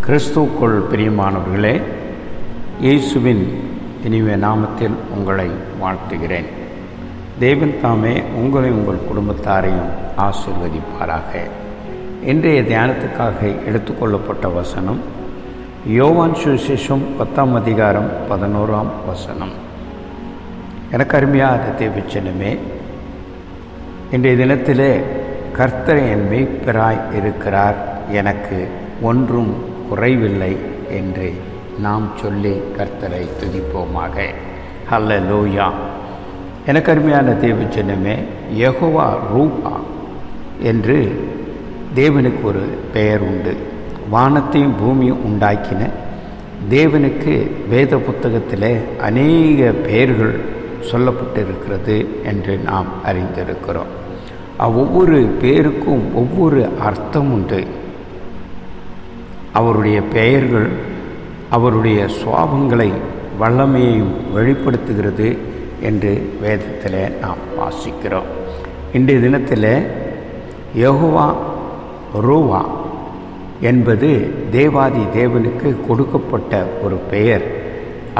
கிறிஸ்துவுக்குள் பிரியமானவர்களே, இயேசுவின் இனிய நாமத்தில் உங்களை வாழ்த்துகிறேன். தேவன் தாமே உங்களை உங்கள் குடும்பத்தாரையும் ஆசீர்வதிப்பாராக. இன்றைய தியானத்துக்காக எடுத்துக்கொள்ளப்பட்ட வசனம் யோவான் சுவிசேஷம் 10ஆம் அதிகாரம் 11ஆம் வசனம். எனக்கு அருமையான தேவச்சனமே, இன்றைய தினத்திலே கர்த்தர் என் மேய்ப்பராய் இருக்கிறார், எனக்கு ஒன்றும் குறைவில்லை என்று நாம் சொல்லி கர்த்தரை துதிப்போமாக. ஹல்லேலூயா. எனக்கு அருமையான தேவச்சனமே, யெகோவா ரூபா என்று தேவனுக்கு ஒரு பெயர் உண்டு. வானத்தையும் பூமியும் உண்டாக்கின தேவனுக்கு வேத புத்தகத்திலே அநேக பெயர்கள் சொல்லப்பட்டிருக்கிறது என்று நாம் அறிந்திருக்கிறோம். ஒவ்வொரு பேருக்கும் ஒவ்வொரு அர்த்தம் உண்டு. அவருடைய பெயர்கள் அவருடைய சுவாபங்களை வல்லமையையும் வெளிப்படுத்துகிறது என்று வேதத்தில் நாம் வாசிக்கிறோம். இன்றைய தினத்தில் யெகோவா ரூவா என்பது தேவாதி தேவனுக்கு கொடுக்கப்பட்ட ஒரு பெயர்.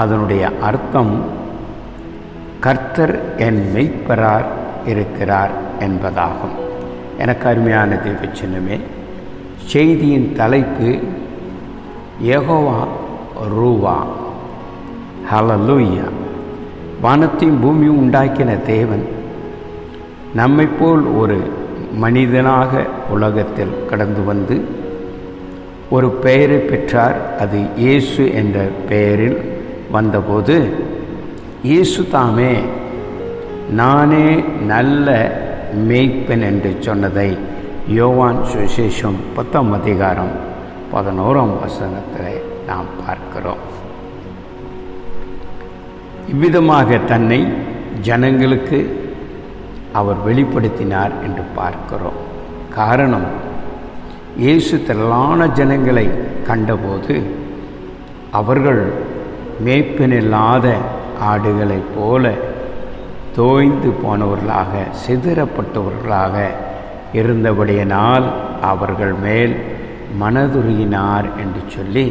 அதனுடைய அர்த்தம் கர்த்தர் என் மெய்ப்பரார் இருக்கிறார் என்பதாகும். எனக்கு அருமையான தேவச்சனமே, செய்தியின் தலைப்பு யெகோவா ரூவா. ஹல்லேலூயா. வானத்தையும் பூமியும் உண்டாக்கின தேவன் நம்மை போல் ஒரு மனிதனாக உலகத்தில் கடந்து வந்து ஒரு பெயரை பெற்றார். அது இயேசு என்ற பெயரில் வந்தபோது இயேசு தாமே நானே நல்ல மேய்ப்பன் என்று சொன்னதை யோவான் சுவிசேஷம் 10ஆம் அதிகாரம் 11ஆம் வசனத்தில் நாம் பார்க்கிறோம். இவ்விதமாக தன்னை ஜனங்களுக்கு அவர் வெளிப்படுத்தினார் என்று பார்க்கிறோம். காரணம், இயேசு திரளான ஜனங்களை கண்டபோது அவர்கள் மேய்ப்பனில்லாத ஆடுகளைப் போல தோய்ந்து போனவர்களாக சிதறப்பட்டவர்களாக இருந்தபடியினால் அவர்கள் மேல் மனதுருகினார் என்று சொல்லி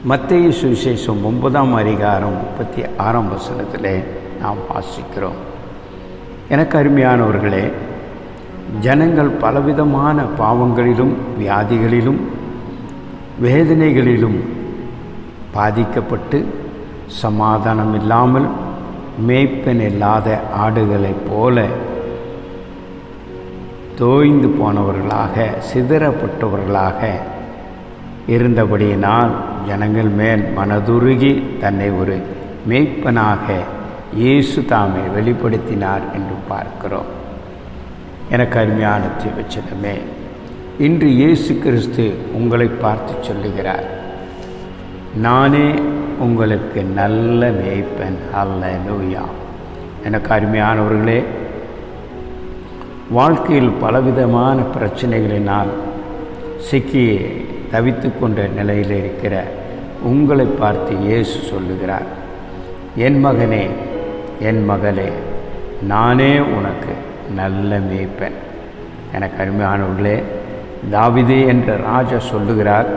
மத்தேயு சுவிசேஷம் 9ஆம் அதிகாரம் 36ஆம் வசனத்திலே நாம் வாசிக்கிறோம். எனக்கு அருமையானவர்களே, ஜனங்கள் பலவிதமான பாவங்களிலும் வியாதிகளிலும் வேதனைகளிலும் பாதிக்கப்பட்டு சமாதானம் இல்லாமல் மேய்ப்பன் இல்லாத ஆடுகளைப் போல தோய்ந்து போனவர்களாக சிதறப்பட்டவர்களாக இருந்தபடியினால் ஜனங்கள் மேல் மனதுருகி தன்னை ஒரு மேய்ப்பனாக இயேசு தாமே வெளிப்படுத்தினார் என்று பார்க்கிறோம். எனக்கு அருமையான தேவச்சனமே, இன்று இயேசு கிறிஸ்து உங்களை பார்த்து சொல்லுகிறார், நானே உங்களுக்கு நல்ல மேய்ப்பன். ஹல்லேலூயா. எனக்கு அருமையானவர்களே, வாழ்க்கையில் பலவிதமான பிரச்சனைகளினால் சிக்கி தவித்து கொண்ட நிலையில் இருக்கிற உங்களை பார்த்து இயேசு சொல்லுகிறார், என் மகனே, என் மகளே, நானே உனக்கு நல்ல மேய்ப்பன். எனக்கு அருமையானவர்களே, தாவீது என்ற ராஜா சொல்லுகிறார்,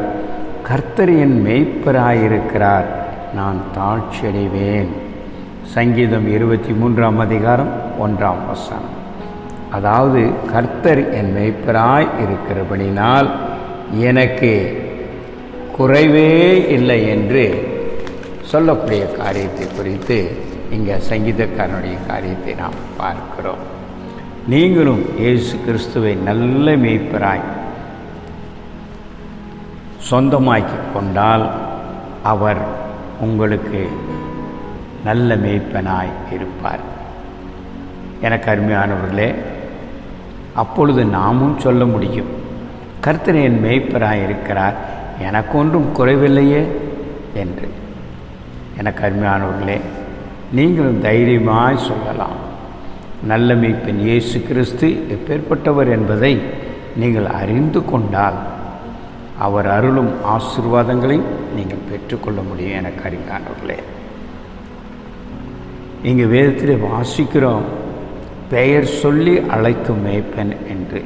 கர்த்தர் என் மேய்ப்பராயிருக்கிறார், நான் தாழ்ச்சியடைவேன். சங்கீதம் 23ஆம் அதிகாரம் 1ஆம் வசனம். அதாவது கர்த்தர் என் மேய்ப்பராய் இருக்கிறபடினால் எனக்கு குறைவே இல்லை என்று சொல்லக்கூடிய காரியத்தை குறித்து இங்கே சங்கீதக்காரனுடைய காரியத்தை நாம் பார்க்கிறோம். நீங்களும் இயேசு கிறிஸ்துவை நல்ல மேய்ப்பராய் சொந்தமாக்கி கொண்டால் அவர் உங்களுக்கு நல்ல மேய்ப்பனாய் இருப்பார். எனக்கு அருமையானவர்களே, அப்பொழுது நாமும் சொல்ல முடியும், கர்த்தர் என் மேய்ப்பராய் இருக்கிறார், எனக்கு ஒன்றும் குறைவில்லையே என்று. எனக்கு அருமையானவர்களே, நீங்களும் தைரியமாய் சொல்லலாம், நல்ல மேய்ப்பன் இயேசு கிறிஸ்து எப்பேற்பட்டவர் என்பதை நீங்கள் அறிந்து கொண்டால் அவர் அருளும் ஆசீர்வாதங்களையும் நீங்கள் பெற்றுக்கொள்ள முடியும். எனக்கு அருமையானவர்களே, இங்கே வேதத்திலே வாசிக்கிறோம், பெயர் சொல்லி அழைக்கும் மேய்ப்பன் என்று.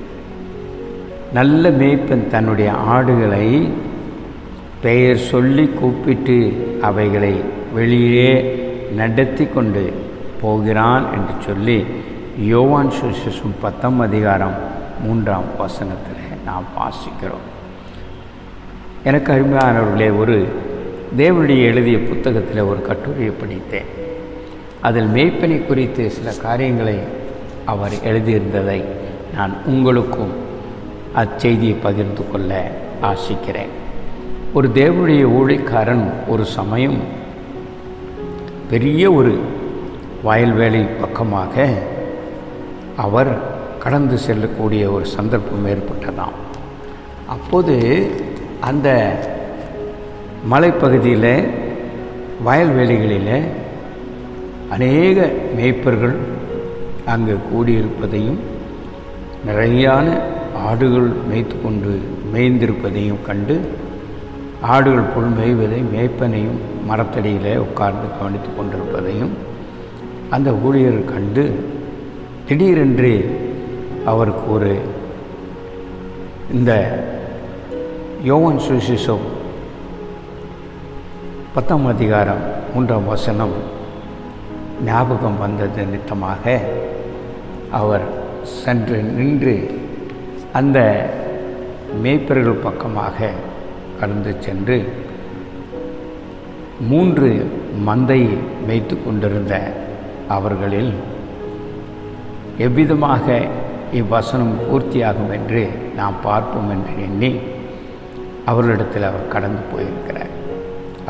நல்ல மேய்ப்பன் தன்னுடைய ஆடுகளை பெயர் சொல்லி கூப்பிட்டு அவைகளை வெளியே நடத்தி கொண்டு போகிறான் என்று சொல்லி யோவான் சுவிசேஷம் 10ஆம் அதிகாரம் 3ஆம் வசனத்தில் நாம் வாசிக்கிறோம். எனக்கு அருமையானவர்களே, ஒரு தேவனுடைய எழுதிய புத்தகத்தில் ஒரு கட்டுரையை படித்தேன். அதில் மேய்ப்பனை குறித்து சில காரியங்களை அவர் எழுதியிருந்ததை நான் உங்களுக்கும் அச்செய்தியை பகிர்ந்து கொள்ள ஆசிக்கிறேன். ஒரு தேவனுடைய ஊழியக்காரன் ஒரு சமயம் பெரிய ஒரு வயல்வேலி பக்கமாக அவர் கடந்து செல்லக்கூடிய ஒரு சந்தர்ப்பம் ஏற்பட்டதாம். அப்போது அந்த மலைப்பகுதியில் வயல்வெளிகளில் அநேக மேய்ப்பர்கள் அங்கு கூடியிருப்பதையும் நிறையான ஆடுகள் மேய்ந்திருப்பதையும் கண்டு ஆடுகள் புல் மேய்வதை மேய்ப்பனையும் மரத்தடியில் உட்கார்ந்து கவனித்து கொண்டிருப்பதையும் அந்த ஊழியர் கண்டு திடீரென்று அவருக்கு ஒரு இந்த யோவான் சுவிசேஷம் 10ஆம் அதிகாரம் 3ஆம் வசனம் ஞாபகம் வந்தது நிமித்தமாக அவர் சென்று நின்று அந்த மேய்ப்பர்கள் பக்கமாக கடந்து சென்று 3 மந்தை மேய்த்து கொண்டிருந்த அவர்களில் எவ்விதமாக இவ்வசனம் பூர்த்தியாகும் என்று நாம் பார்ப்போம் என்று எண்ணி அவர்களிடத்தில் அவர் கடந்து போயிருக்கிறார்.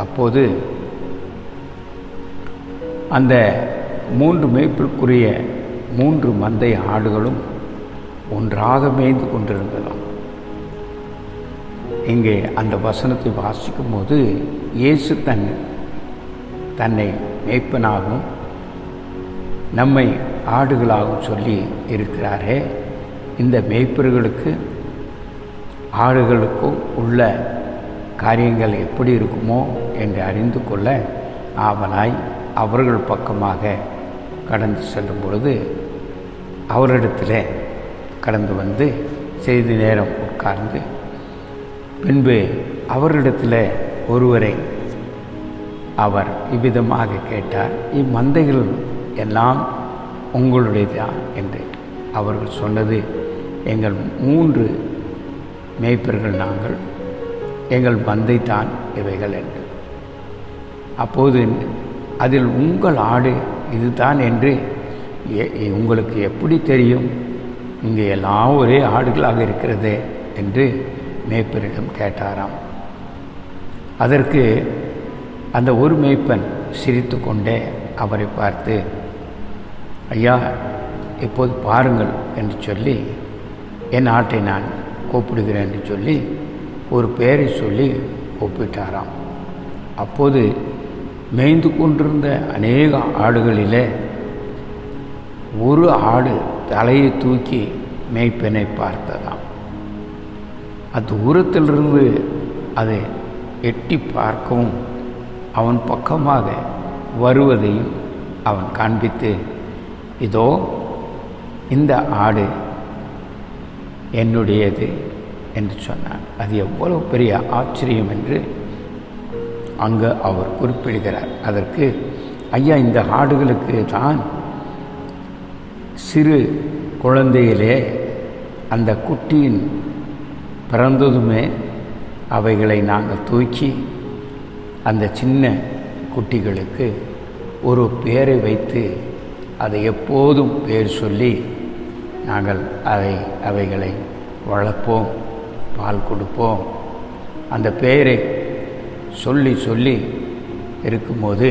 அப்போது அந்த 3 மேய்ப்பிற்குரிய 3 மந்தை ஆடுகளும் ஒன்றாக மேய்ந்து கொண்டிருந்ததாம். இங்கே அந்த வசனத்தை வாசிக்கும் போது இயேசு தன்னை மேய்ப்பனாகவும் நம்மை ஆடுகளாகவும் சொல்லி இருக்கிறாரே, இந்த மேய்ப்பர்களுக்கு ஆடுகளுக்கும் உள்ள காரியங்கள் எப்படி இருக்குமோ என்று அறிந்து கொள்ள ஆவலாய் அவர்கள் பக்கமாக கடந்து செல்லும் பொழுது அவரிடத்தில் கடந்து வந்து சிறிது நேரம் உட்கார்ந்து பின்பு அவரிடத்தில் ஒருவரை அவர் இவ்விதமாக கேட்டார், இம்மந்தைகள் எல்லாம் உங்களுடையதா என்று. அவர்கள் சொன்னது, எங்கள் 3 மேய்ப்பர்கள் நாங்கள், எங்கள் மந்தைத்தான் இவைகள் என்று. அப்போது அதில் உங்கள் ஆடு இதுதான் என்று உங்களுக்கு எப்படி தெரியும்? இங்கே எல்லாம் ஒரே ஆடுகளாக இருக்கிறதே என்று மேய்ப்பரிடம் கேட்டாராம். அதற்கு அந்த ஒரு மேய்ப்பன் சிரித்து கொண்டே அவரை பார்த்து, ஐயா, இப்போது பாருங்கள் என்று சொல்லி என் ஆட்டை நான் கூப்பிடுகிறேன் என்று சொல்லி ஒரு பெயரை சொல்லி கூப்பிட்டாராம். அப்போது மேய்ந்து கொண்டிருந்த அநேக ஆடுகளிலே ஒரு ஆடு தலையை தூக்கி மேய்ப்பனை பார்த்ததாம். தூரத்திலிருந்து அதை எட்டி பார்க்கவும் அவன் பக்கமாக வருவதையும் அவன் காண்பித்து, இதோ இந்த ஆடு என்னுடையது என்று சொன்னான். அது எவ்வளவு பெரிய ஆச்சரியம் என்று அங்கு அவர் குறிப்பிடுகிறார். அதற்கு, ஐயா, இந்த ஆடுகளுக்கு தான் சிறு குழந்தையிலே அந்த குட்டியின் பிறந்ததுமே அவைகளை நாங்கள் தூக்கி அந்த சின்ன குட்டிகளுக்கு ஒரு பெயரை வைத்து அதை எப்போதும் பெயர் சொல்லி நாங்கள் அவைகளை வளர்ப்போம், பால் கொடுப்போம். அந்த பெயரை சொல்லி சொல்லி இருக்கும்போது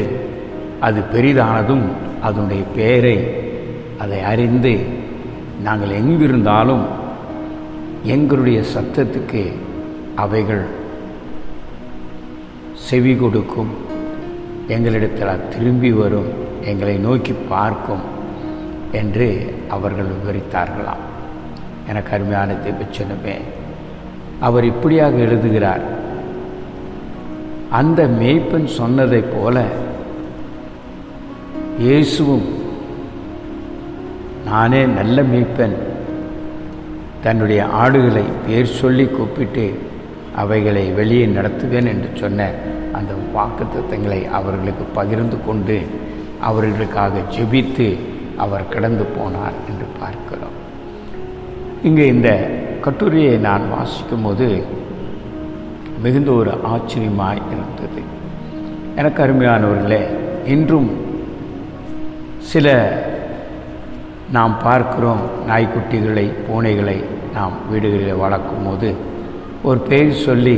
அது பெரிதானதும் அதனுடைய பெயரை அதை அறிந்து நாங்கள் எங்கிருந்தாலும் எங்களுடைய சத்தத்துக்கு அவைகள் செவி கொடுக்கும், எங்களிடத்தில் திரும்பி வரும், எங்களை நோக்கி பார்க்கும் என்று அவர்கள் விவரித்தார்களாம். எனக்கு அருமையான தேவச்சனமே, அவர் இப்படியாக எழுதுகிறார், அந்த மேய்ப்பன் சொன்னதைப் போல இயேசுவும் நானே நல்ல மேய்ப்பன், தன்னுடைய ஆடுகளை பேர் சொல்லி கூப்பிட்டு அவைகளை வெளியே நடத்துவேன் என்று சொன்ன அந்த வாக்குத்தத்தங்களை அவர்களுக்கு பகிர்ந்து கொண்டு அவர்களுக்காக ஜெபித்து அவர் கடந்து போனார் என்று பார்க்கிறோம். இங்கே இந்த கட்டுரையை நான் வாசிக்கும் போது மிகுந்த ஒரு ஆச்சரியமாய் இருந்தது. எனக்கு அருமையானவர்களே, இன்றும் சில நாம் பார்க்கிறோம், நாய்க்குட்டிகளை பூனைகளை நாம் வீடுகளில் வளர்க்கும் போது ஒரு பெயர் சொல்லி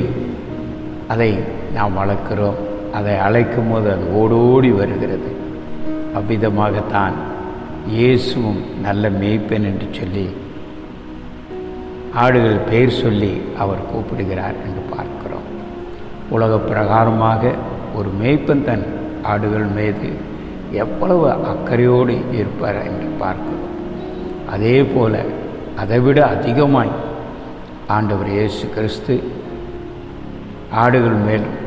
அதை நாம் வளர்க்கிறோம். அதை அழைக்கும் போது அது ஓடோடி வருகிறது. அவ்விதமாகத்தான் இயேசுவும் நல்ல மேய்ப்பன் என்று சொல்லி ஆடுகள் பெயர் சொல்லி அவர் கூப்பிடுகிறார் என்று பார்க்கிறோம். உலக பிரகாரமாக ஒரு மேய்ப்பன் தன் ஆடுகள் மீது எவ்வளவு அக்கறையோடு இருப்பார் என்று பார்க்கிறோம். அதே போல அதைவிட அதிகமாய் ஆண்டவர் இயேசு கிறிஸ்து ஆடுகள் மேலும்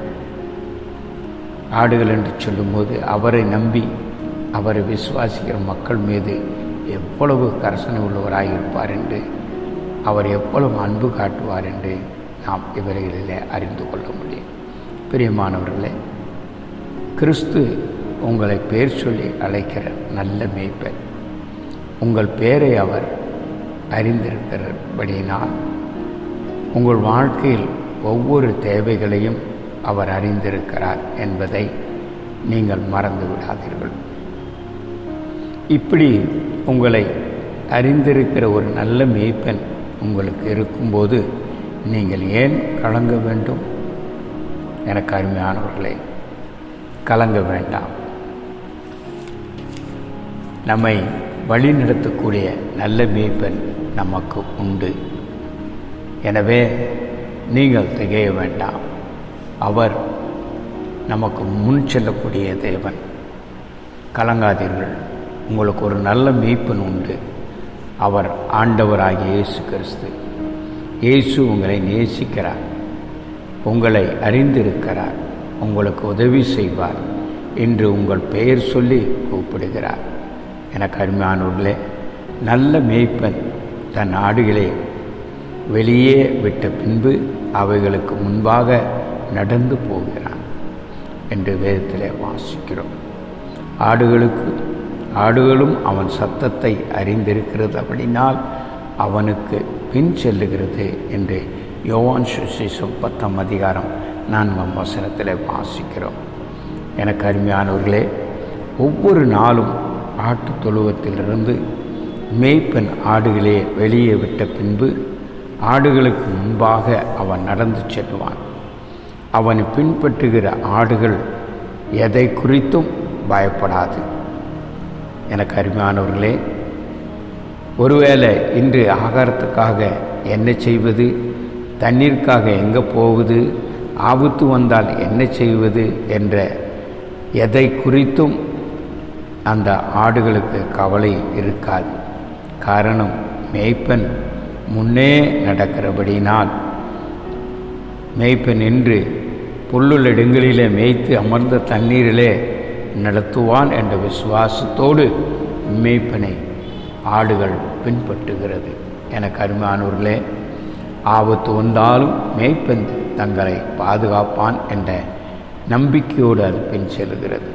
ஆடுகள் என்று சொல்லும்போது அவரை நம்பி அவரை விசுவாசிக்கிற மக்கள் மீது எவ்வளவு கரிசனை உள்ளவராக இருப்பார் என்று, அவர் எவ்வளவு அன்பு காட்டுவார் என்று நாம் இவர்களிலே அறிந்து கொள்ள முடியும். பிரியமானவர்களே, கிறிஸ்து உங்களை பேர் சொல்லி அழைக்கிற நல்ல மேய்ப்பர். உங்கள் பேரை அவர் அறிந்திருக்கிறபடியினால் உங்கள் வாழ்க்கையில் ஒவ்வொரு தேவைகளையும் அவர் அறிந்திருக்கிறார் என்பதை நீங்கள் மறந்து விடாதீர்கள். இப்படி உங்களை அறிந்திருக்கிற ஒரு நல்ல மேய்ப்பன் உங்களுக்கு இருக்கும்போது நீங்கள் ஏன் கலங்க வேண்டும்? எனக்கு அருமையானவர்களே, கலங்க வேண்டாம். நம்மை வழிநடத்தக்கூடிய நல்ல மேய்ப்பன் நமக்கு உண்டு. எனவே நீங்கள் திகைய வேண்டாம். அவர் நமக்கு முன் செல்லக்கூடிய தேவன். கலங்காதீர்கள். உங்களுக்கு ஒரு நல்ல மேய்ப்பன் உண்டு. அவர் ஆண்டவராகிய இயேசு கிறிஸ்து. இயேசு உங்களை நேசிக்கிறார், உங்களை அறிந்திருக்கிறார், உங்களுக்கு உதவி செய்வார் என்று உங்கள் பெயர் சொல்லி கூப்பிடுகிறார். எனக்கு அருமையானவர்களே, நல்ல மேய்ப்பன் தன் ஆடுகளை வெளியே விட்ட பின்பு அவைகளுக்கு முன்பாக நடந்து போகிறான் என்று வேதத்திலே வாசிக்கிறோம். ஆடுகளும் அவன் சத்தத்தை அறிந்திருக்கிறது, அப்படினால் அவனுக்கு பின் செல்லுகிறது என்று யோவான் சுவிசேஷம் 10ஆம் அதிகாரம் 4ஆம் வசனத்தில் வாசிக்கிறோம். எனக்கு அருமையானவர்களே, ஒவ்வொரு நாளும் ஆட்டு தொழுவத்திலிருந்து மேய்ப்பன் ஆடுகளே வெளியே விட்ட பின்பு ஆடுகளுக்கு முன்பாக அவன் நடந்து செல்வான். அவனை பின்பற்றுகிற ஆடுகள் எதை குறித்தும் பயப்படாது. எனக்கு அருமையானவர்களே, ஒருவேளை இன்று ஆகாரத்துக்காக என்ன செய்வது, தண்ணீருக்காக எங்கே போவது, ஆபத்து வந்தால் என்ன செய்வது என்ற எதை குறித்தும் அந்த ஆடுகளுக்கு கவலை இருக்காது. காரணம், மேய்ப்பன் முன்னே நடக்கிறபடினால் மேய்ப்பன் நின்று புல்லுள்ள இடங்களிலே மேய்த்து அமர்ந்த தண்ணீரிலே நடத்துவான் என்ற விசுவாசத்தோடு மேய்ப்பனை ஆடுகள் பின்பற்றுகிறது. எனக்கு அருமையானவர்களே, ஆபத்து வந்தாலும் மேய்ப்பன் தங்களை பாதுகாப்பான் என்ற நம்பிக்கையோடு அது பின் செல்கிறது.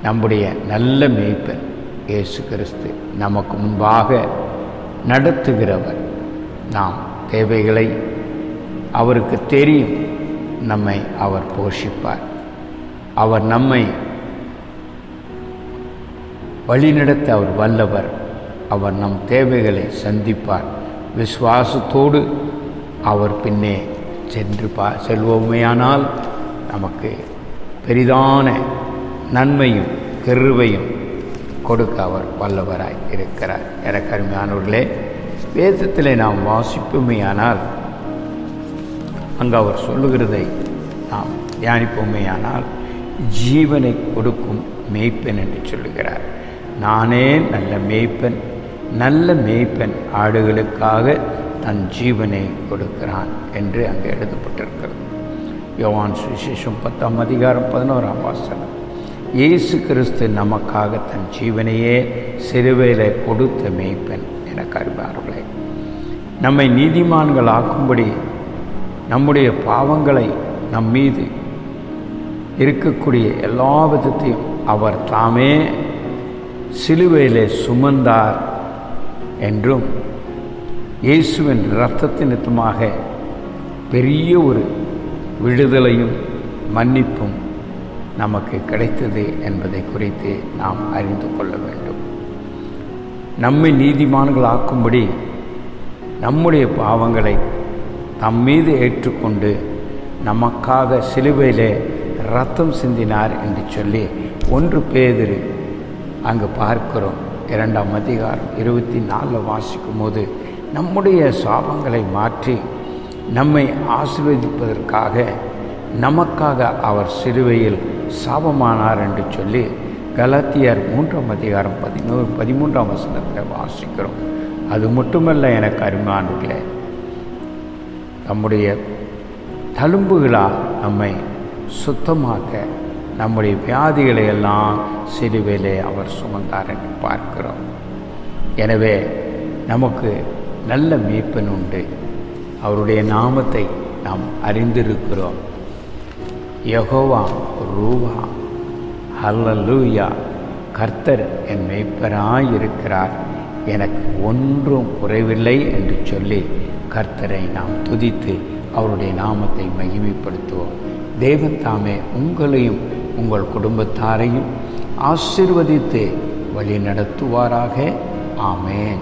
நம்முடைய நல்ல மேய்ப்பன் இயேசு கிறிஸ்து நமக்கு முன்பாக நடத்துகிறவர். நாம் தேவைகளை அவருக்கு தெரியும். நம்மை அவர் போஷிப்பார். அவர் நம்மை வழிநடத்த அவர் வல்லவர். அவர் நம் தேவைகளை சந்திப்பார். விசுவாசத்தோடு அவர் பின்னே செல்வோமேயானால் நமக்கு பெரிதான நன்மையும் கிருபையும் கொடுக்க அவர் வல்லவராய் இருக்கிறார். எனக்கு அருமையானவர்களே, வேதத்திலே நாம் வாசிப்போமேயானால் அங்கு அவர் சொல்லுகிறதை நாம் தியானிப்போமேயானால் ஜீவனை கொடுக்கும் மேய்ப்பன் என்று சொல்லுகிறார். நானே நல்ல மேய்ப்பன், நல்ல மேய்ப்பன் ஆடுகளுக்காக தன் ஜீவனை கொடுக்கிறான் என்று அங்கே எழுதப்பட்டிருக்கிறது. யோவான் சுவிசேஷம் 10ஆம் அதிகாரம் 11ஆம் வசனம். இயேசு கிறிஸ்து நமக்காக தன் ஜீவனையே சிலுவையிலே கொடுத்த மேய்ப்பன். எனக்கு அருமையானவர்களே, நம்மை நீதிமான்கள் ஆக்கும்படி நம்முடைய பாவங்களை நம் மீது இருக்கக்கூடிய எல்லா விதத்தையும் அவர் தாமே சிலுவையிலே சுமந்தார் என்றும் இயேசுவின் இரத்தத்தின் நிமித்தமாக பெரிய ஒரு விடுதலையும் மன்னிப்பும் நமக்கு கிடைத்தது என்பதை குறித்து நாம் அறிந்து கொள்ள வேண்டும். நம்மை நீதிமான்களாக்கும்படி நம்முடைய பாவங்களை தம் மீது ஏற்றுக்கொண்டு நமக்காக சிலுவையிலே இரத்தம் சிந்தினார் என்று சொல்லி 1 பேதுரு அங்கு பார்க்கிறோம். 2ஆம் அதிகாரம் 24 வாசிக்கும் போது நம்முடைய சாபங்களை மாற்றி நம்மை ஆசீர்வதிப்பதற்காக நமக்காக அவர் சிலுவையில் சாபமானார் என்று சொல்லி கலாத்தியர் 3ஆம் அதிகாரம் 13ஆம் வசனத்தில் வாசிக்கிறோம். அது மட்டுமல்ல எனக்கு அருமையானவர்களே, நம்முடைய தழும்புகளால் நம்மை சுத்தமாக்க நம்முடைய வியாதிகளை எல்லாம் சிலுவையிலே அவர் சுமந்தார் என்று பார்க்கிறோம். எனவே நமக்கு நல்ல மீட்பன் உண்டு. அவருடைய நாமத்தை நாம் அறிந்திருக்கிறோம். யெகோவா ரூவா, ஹல்லேலூயா, கர்த்தர் என் மேய்ப்பராயிருக்கிறார், எனக்கு ஒன்றும் குறைவில்லை என்று சொல்லி கர்த்தரை நாம் துதித்து அவருடைய நாமத்தை மகிமைப்படுத்துவோம். தேவன் தாமே உங்களையும் உங்கள் குடும்பத்தாரையும் ஆசீர்வதித்து வழி நடத்துவாராக. ஆமென்.